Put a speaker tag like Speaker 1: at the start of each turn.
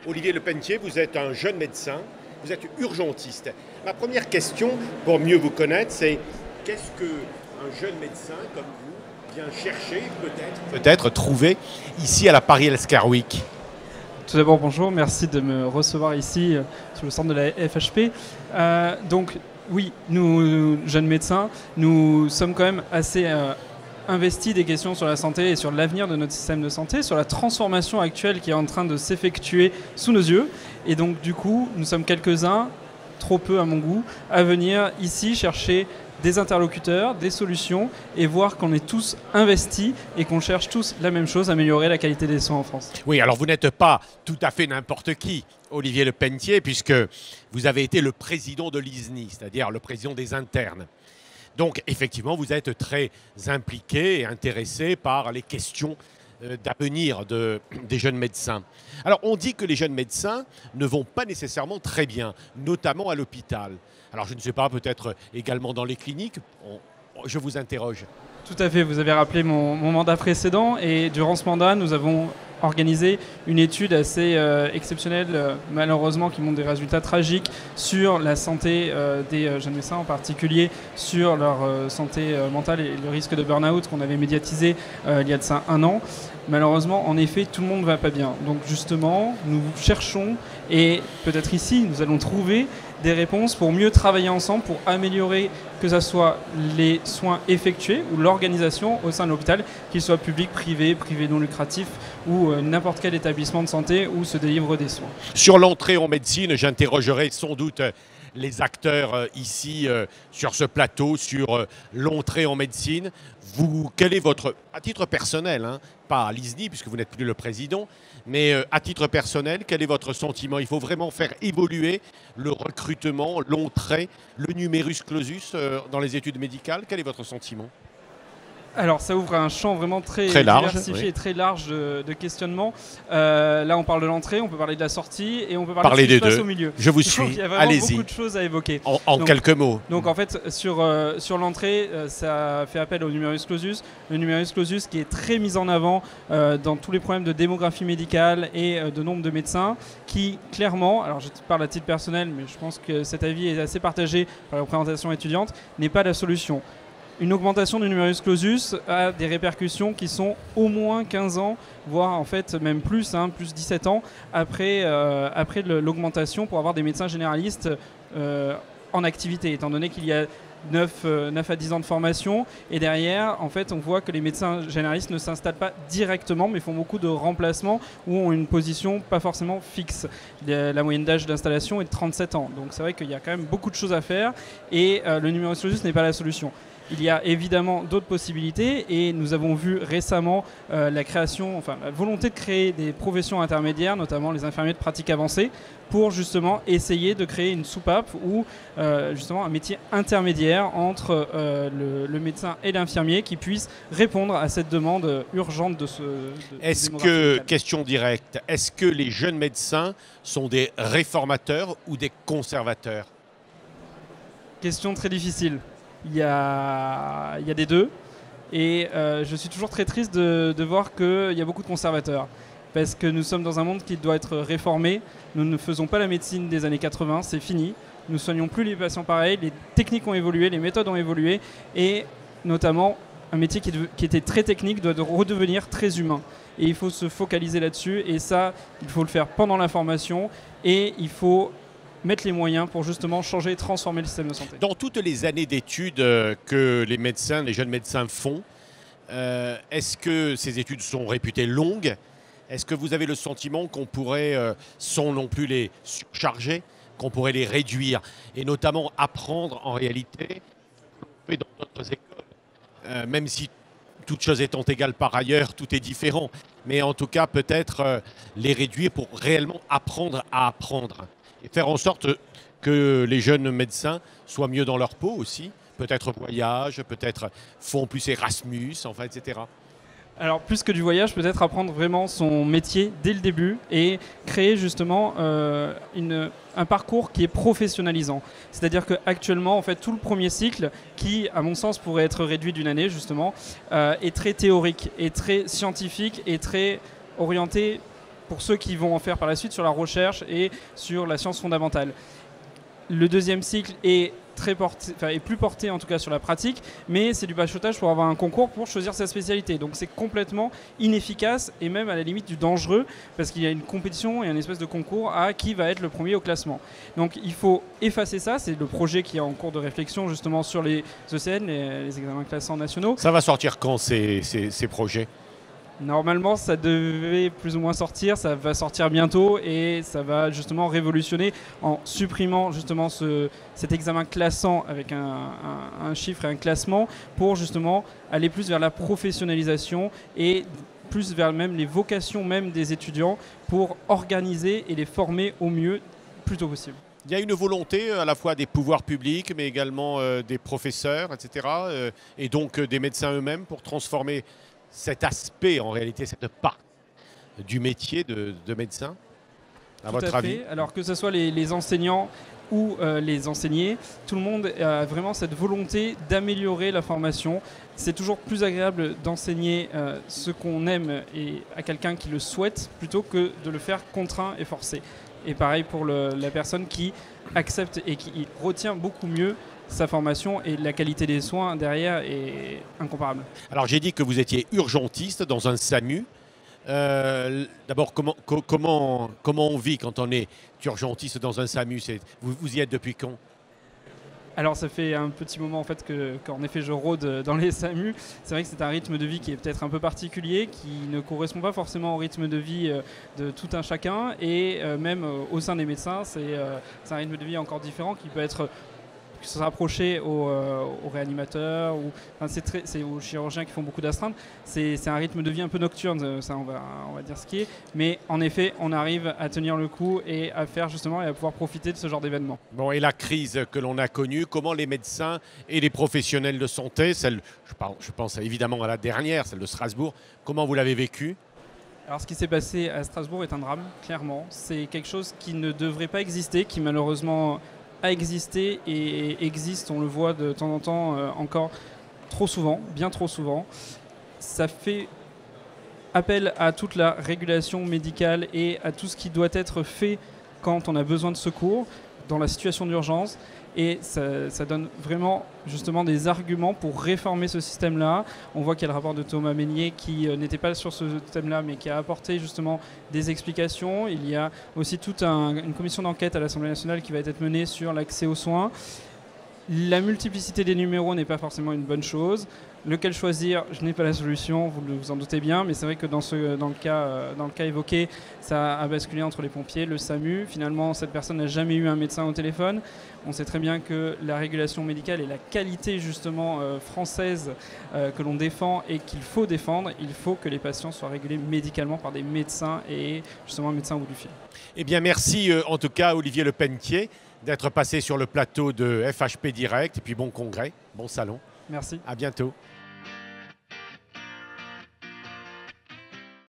Speaker 1: Olivier Lepentier, vous êtes un jeune médecin, vous êtes urgentiste. Ma première question, pour mieux vous connaître, c'est qu'est-ce qu'un jeune médecin comme vous vient chercher, peut-être trouver ici à la Paris Healthcare Week?
Speaker 2: Tout d'abord, bonjour, merci de me recevoir ici sur le centre de la FHP. Donc, oui, nous, jeunes médecins, nous sommes quand même assez investis des questions sur la santé et sur l'avenir de notre système de santé, sur la transformation actuelle qui est en train de s'effectuer sous nos yeux. Et donc, du coup, nous sommes quelques-uns, trop peu à mon goût, à venir ici chercher des interlocuteurs, des solutions et voir qu'on est tous investis et qu'on cherche tous la même chose, améliorer la qualité des soins en France.
Speaker 1: Oui, alors vous n'êtes pas tout à fait n'importe qui, Olivier Lepentier, puisque vous avez été le président de l'ISNI, c'est-à-dire le président des internes. Donc effectivement, vous êtes très impliqué et intéressé par les questions d'avenir des jeunes médecins. Alors on dit que les jeunes médecins ne vont pas nécessairement très bien, notamment à l'hôpital. Alors je ne sais pas, peut-être également dans les cliniques, je vous interroge.
Speaker 2: Tout à fait, vous avez rappelé mon mandat précédent et durant ce mandat, nous avons organisé une étude assez exceptionnelle, malheureusement, qui montre des résultats tragiques sur la santé des jeunes médecins, en particulier sur leur santé mentale et le risque de burn-out qu'on avait médiatisé il y a de ça 1 an. Malheureusement, en effet, tout le monde ne va pas bien. Donc justement, nous cherchons, et peut-être ici, nous allons trouver des réponses pour mieux travailler ensemble, pour améliorer que ce soit les soins effectués ou l'organisation au sein de l'hôpital, qu'il soit public, privé, privé non lucratif ou n'importe quel établissement de santé où se délivrent des soins.
Speaker 1: Sur l'entrée en médecine, j'interrogerai sans doute les acteurs ici sur ce plateau, sur l'entrée en médecine. Quel est votre, à titre personnel, hein, pas à l'ISNI puisque vous n'êtes plus le président, mais à titre personnel, quel est votre sentiment? Il faut vraiment faire évoluer le recrutement, l'entrée, le numerus clausus dans les études médicales. Quel est votre sentiment?
Speaker 2: Alors ça ouvre un champ vraiment très
Speaker 1: large,
Speaker 2: diversifié
Speaker 1: oui.
Speaker 2: et très large de questionnement. Là on parle de l'entrée, on peut parler de la sortie et on peut parler de ce qui se passe au milieu.
Speaker 1: Je vous
Speaker 2: Je trouve
Speaker 1: suis,
Speaker 2: qu'il y a vraiment
Speaker 1: allez-y.
Speaker 2: beaucoup de choses à évoquer.
Speaker 1: En quelques mots.
Speaker 2: Donc en fait sur l'entrée, ça fait appel au numerus clausus. Le numerus clausus qui est très mis en avant dans tous les problèmes de démographie médicale et de nombre de médecins qui clairement, alors je parle à titre personnel mais je pense que cet avis est assez partagé par la représentation étudiante, n'est pas la solution. Une augmentation du numerus clausus a des répercussions qui sont au moins 15 ans, voire en fait même plus, plus 17 ans après l'augmentation pour avoir des médecins généralistes en activité, étant donné qu'il y a 9 à 10 ans de formation et derrière en fait on voit que les médecins généralistes ne s'installent pas directement mais font beaucoup de remplacements ou ont une position pas forcément fixe. La moyenne d'âge d'installation est de 37 ans, donc c'est vrai qu'il y a quand même beaucoup de choses à faire et le numerus clausus n'est pas la solution. Il y a évidemment d'autres possibilités et nous avons vu récemment la volonté de créer des professions intermédiaires, notamment les infirmiers de pratique avancée, pour justement essayer de créer une soupape ou justement un métier intermédiaire entre le médecin et l'infirmier qui puisse répondre à cette demande urgente de ce.
Speaker 1: Question directe, est-ce que les jeunes médecins sont des réformateurs ou des conservateurs?
Speaker 2: Question très difficile. Il y a des deux et je suis toujours très triste de voir qu'il y a beaucoup de conservateurs parce que nous sommes dans un monde qui doit être réformé. Nous ne faisons pas la médecine des années 80, c'est fini. Nous ne soignons plus les patients pareil, les techniques ont évolué, les méthodes ont évolué et notamment un métier qui était très technique doit redevenir très humain. Et il faut se focaliser là-dessus et ça, il faut le faire pendant la formation et il faut mettre les moyens pour justement changer et transformer le système de santé.
Speaker 1: Dans toutes les années d'études que les jeunes médecins font, est-ce que ces études sont réputées longues? Est-ce que vous avez le sentiment qu'on pourrait, sans non plus les surcharger, qu'on pourrait les réduire et notamment apprendre en réalité dans d'autres écoles, même si toutes choses étant égales par ailleurs, tout est différent, mais en tout cas peut-être les réduire pour réellement apprendre à apprendre et faire en sorte que les jeunes médecins soient mieux dans leur peau aussi, peut-être voyagent, peut-être font plus Erasmus, enfin, etc.
Speaker 2: Alors plus que du voyage, peut-être apprendre vraiment son métier dès le début et créer justement un parcours qui est professionnalisant. C'est-à-dire qu'actuellement, en fait, tout le premier cycle, qui à mon sens pourrait être réduit d'une année justement, est très théorique, est très scientifique et très orienté pour ceux qui vont en faire par la suite sur la recherche et sur la science fondamentale. Le deuxième cycle est plus porté en tout cas sur la pratique, mais c'est du bachotage pour avoir un concours pour choisir sa spécialité. Donc c'est complètement inefficace et même à la limite du dangereux, parce qu'il y a une compétition et un espèce de concours à qui va être le premier au classement. Donc il faut effacer ça, c'est le projet qui est en cours de réflexion justement sur les ECN, les examens classants nationaux.
Speaker 1: Ça va sortir quand ces projets ?
Speaker 2: Normalement, ça devait plus ou moins sortir, ça va sortir bientôt et ça va justement révolutionner en supprimant justement cet examen classant avec un chiffre et un classement pour justement aller plus vers la professionnalisation et plus vers même les vocations même des étudiants pour organiser et les former au mieux plus tôt possible.
Speaker 1: Il y a une volonté à la fois des pouvoirs publics mais également des professeurs, etc. Et donc des médecins eux-mêmes pour transformer cet aspect, en réalité, cette part du métier de médecin, à votre avis ?
Speaker 2: Alors que ce soit les enseignants ou les enseignés, tout le monde a vraiment cette volonté d'améliorer la formation. C'est toujours plus agréable d'enseigner ce qu'on aime et à quelqu'un qui le souhaite plutôt que de le faire contraint et forcé. Et pareil pour la personne qui accepte et qui retient beaucoup mieux sa formation, et la qualité des soins derrière est incomparable. Alors
Speaker 1: j'ai dit que vous étiez urgentiste dans un SAMU. D'abord, comment on vit quand on est urgentiste dans un SAMU ? Vous y êtes depuis quand ?
Speaker 2: Alors ça fait un petit moment en fait qu'en effet je rôde dans les SAMU. C'est vrai que c'est un rythme de vie qui est peut-être un peu particulier, qui ne correspond pas forcément au rythme de vie de tout un chacun, et même au sein des médecins, c'est un rythme de vie encore différent qui peut être se rapprocher aux réanimateurs, c'est aux chirurgiens qui font beaucoup d'astreintes. C'est un rythme de vie un peu nocturne, ça on va dire ce qui est. Mais en effet, on arrive à tenir le coup et à faire justement et à pouvoir profiter de ce genre d'événement.
Speaker 1: Bon, et la crise que l'on a connue, comment les médecins et les professionnels de santé, je pense évidemment à la dernière, celle de Strasbourg, comment vous l'avez vécue ?
Speaker 2: Alors ce qui s'est passé à Strasbourg est un drame, clairement. C'est quelque chose qui ne devrait pas exister, qui malheureusement a existé et existe, on le voit de temps en temps encore trop souvent, bien trop souvent. Ça fait appel à toute la régulation médicale et à tout ce qui doit être fait quand on a besoin de secours dans la situation d'urgence. Et ça donne vraiment justement des arguments pour réformer ce système-là. On voit qu'il y a le rapport de Thomas Mesnier qui n'était pas sur ce thème-là, mais qui a apporté justement des explications. Il y a aussi toute une commission d'enquête à l'Assemblée nationale qui va être menée sur l'accès aux soins. La multiplicité des numéros n'est pas forcément une bonne chose. Lequel choisir, je n'ai pas la solution, vous vous en doutez bien, mais c'est vrai que dans le cas évoqué, ça a basculé entre les pompiers, le SAMU. Finalement, cette personne n'a jamais eu un médecin au téléphone. On sait très bien que la régulation médicale et la qualité justement française que l'on défend et qu'il faut défendre, il faut que les patients soient régulés médicalement par des médecins et justement un médecin au bout du fil.
Speaker 1: Eh bien, merci en tout cas Olivier Lepennetier d'être passé sur le plateau de FHP Direct, et puis bon congrès, bon salon.
Speaker 2: Merci.
Speaker 1: À bientôt.